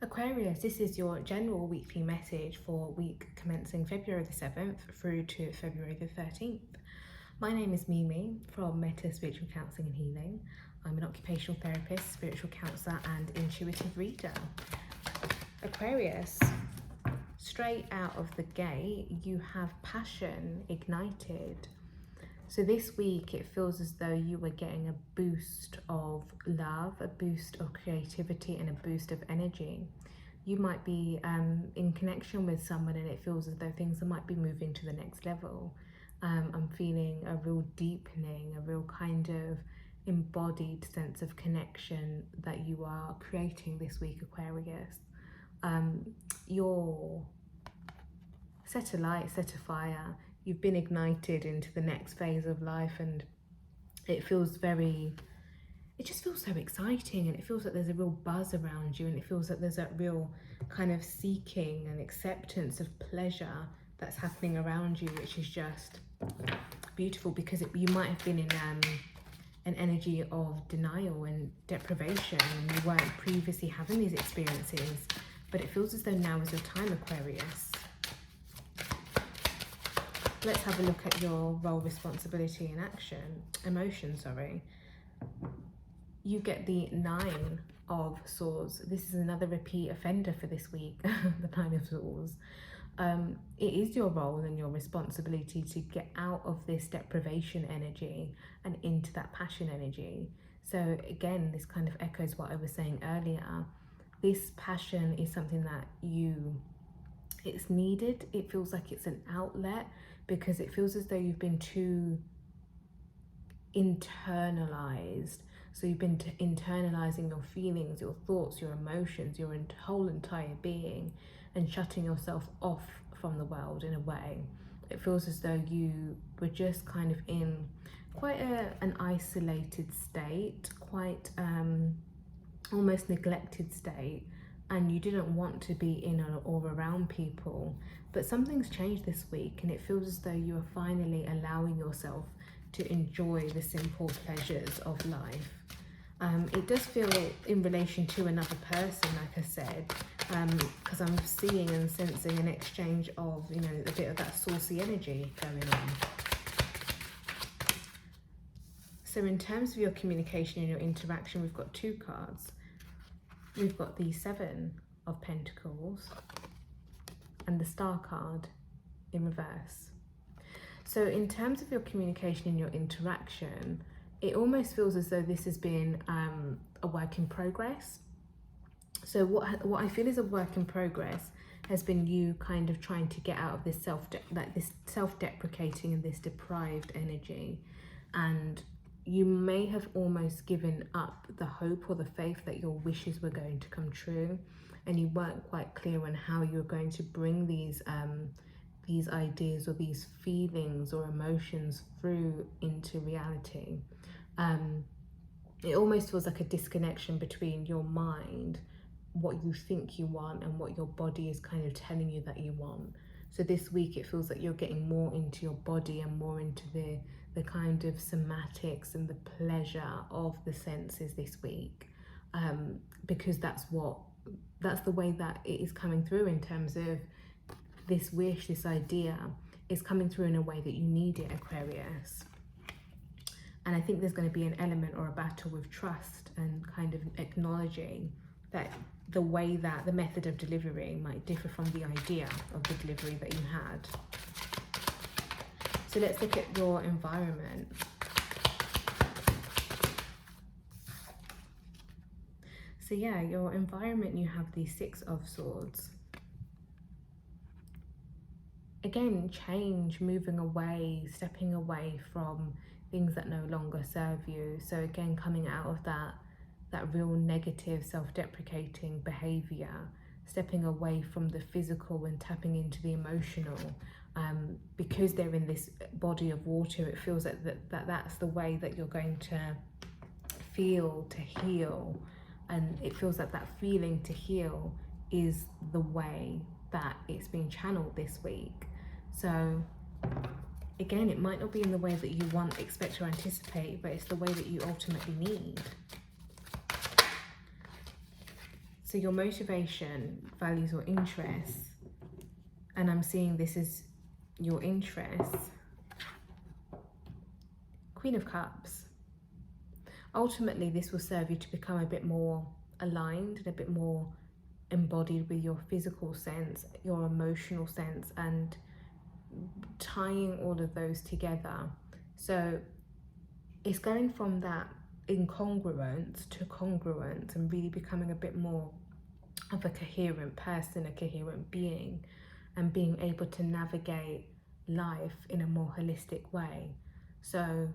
Aquarius, this is your general weekly message for week commencing February the 7th through to February the 13th. My name is Mimi from Meta Spiritual Counselling and Healing. I'm an occupational therapist, spiritual counsellor and intuitive reader. Aquarius, straight out of the gate, you have passion ignited. So this week it feels as though you were getting a boost of love, a boost of creativity and a boost of energy. You might be in connection with someone and it feels as though things might be moving to the next level. I'm feeling a real deepening, a real kind of embodied sense of connection that you are creating this week, Aquarius. You're set alight, set afire. You've been ignited into the next phase of life, and it just feels so exciting, and it feels like there's a real buzz around you, and it feels like there's a real kind of seeking and acceptance of pleasure that's happening around you, which is just beautiful, because you might have been in an energy of denial and deprivation, and you weren't previously having these experiences, but it feels as though now is your time, Aquarius. Let's have a look at your role, responsibility and emotion. You get the 9 of Swords. This is another repeat offender for this week, the 9 of Swords. It is your role and your responsibility to get out of this deprivation energy and into that passion energy. So again, this kind of echoes what I was saying earlier. This passion is something that it's needed. It feels like it's an outlet, because it feels as though you've been too internalized. So you've been internalizing your feelings, your thoughts, your emotions, your whole entire being, and shutting yourself off from the world in a way. It feels as though you were just kind of in quite an isolated state, quite almost neglected state, and you didn't want to be in or around people. But something's changed this week, and it feels as though you are finally allowing yourself to enjoy the simple pleasures of life. It does feel in relation to another person, like I said, because I'm seeing and sensing an exchange of, a bit of that saucy energy going on. So in terms of your communication and your interaction, we've got 2 cards. We've got the 7 of Pentacles and the Star card in reverse. So in terms of your communication and your interaction, it almost feels as though this has been a work in progress. So what I feel is a work in progress has been you kind of trying to get out of this self-deprecating and this deprived energy, and you may have almost given up the hope or the faith that your wishes were going to come true, and you weren't quite clear on how you were going to bring these ideas or these feelings or emotions through into reality. It almost feels like a disconnection between your mind, what you think you want, and what your body is kind of telling you that you want. So this week it feels like you're getting more into your body and more into the kind of somatics and the pleasure of the senses this week, because that's the way that it is coming through in terms of this wish, this idea is coming through in a way that you need it, Aquarius. And I think there's going to be an element or a battle with trust and kind of acknowledging that the way that the method of delivery might differ from the idea of the delivery that you had. So let's look at your environment. So yeah, your environment, you have the 6 of Swords. Again, change, moving away, stepping away from things that no longer serve you. So again, coming out of that real negative, self-deprecating behavior, stepping away from the physical and tapping into the emotional. Because they're in this body of water, it feels like that's the way that you're going to feel to heal, and it feels like that feeling to heal is the way that it's being channeled this week. So again, it might not be in the way that you want, expect, or anticipate, but it's the way that you ultimately need. So So your motivation, values or interests, and I'm seeing this is your interests. Queen of Cups. Ultimately, this will serve you to become a bit more aligned and a bit more embodied with your physical sense, your emotional sense, and tying all of those together. So it's going from that incongruence to congruence and really becoming a bit more of a coherent person, a coherent being, and being able to navigate life in a more holistic way. So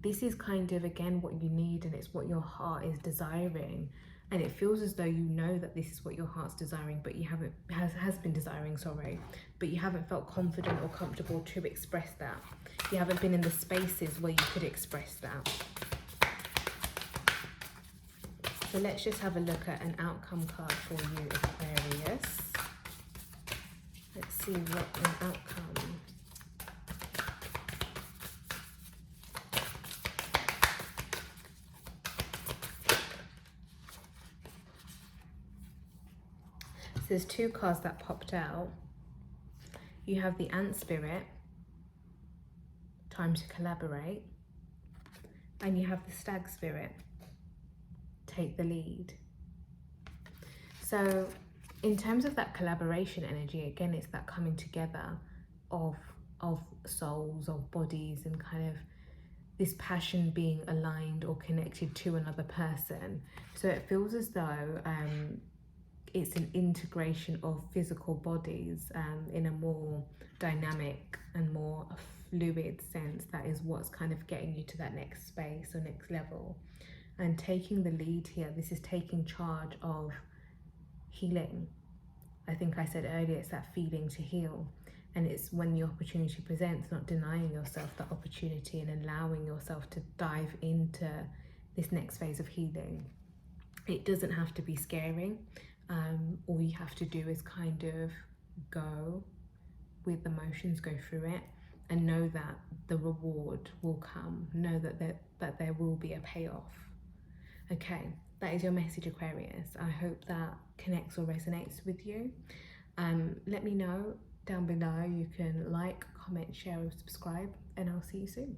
this is kind of, again, what you need, and it's what your heart is desiring. And it feels as though you know that this is what your heart's desiring, but you haven't, has been desiring, sorry, but you haven't felt confident or comfortable to express that. You haven't been in the spaces where you could express that. So let's just have a look at an outcome card for you, Aquarius. Let's see what an outcome. So there's two cards that popped out. You have the Ant Spirit, time to collaborate, and you have the Stag Spirit, take the lead. So in terms of that collaboration energy, again, it's that coming together of souls, of bodies, and kind of this passion being aligned or connected to another person. So it feels as though it's an integration of physical bodies in a more dynamic and more fluid sense. That is what's kind of getting you to that next space or next level. And taking the lead here, this is taking charge of healing. I think I said earlier, it's that feeling to heal. And it's when the opportunity presents, not denying yourself that opportunity and allowing yourself to dive into this next phase of healing. It doesn't have to be scary. All you have to do is kind of go with the motions, go through it, and know that the reward will come. Know that there will be a payoff. Okay, that is your message, Aquarius. I hope that connects or resonates with you. Let me know down below. You can like, comment, share, or subscribe, and I'll see you soon.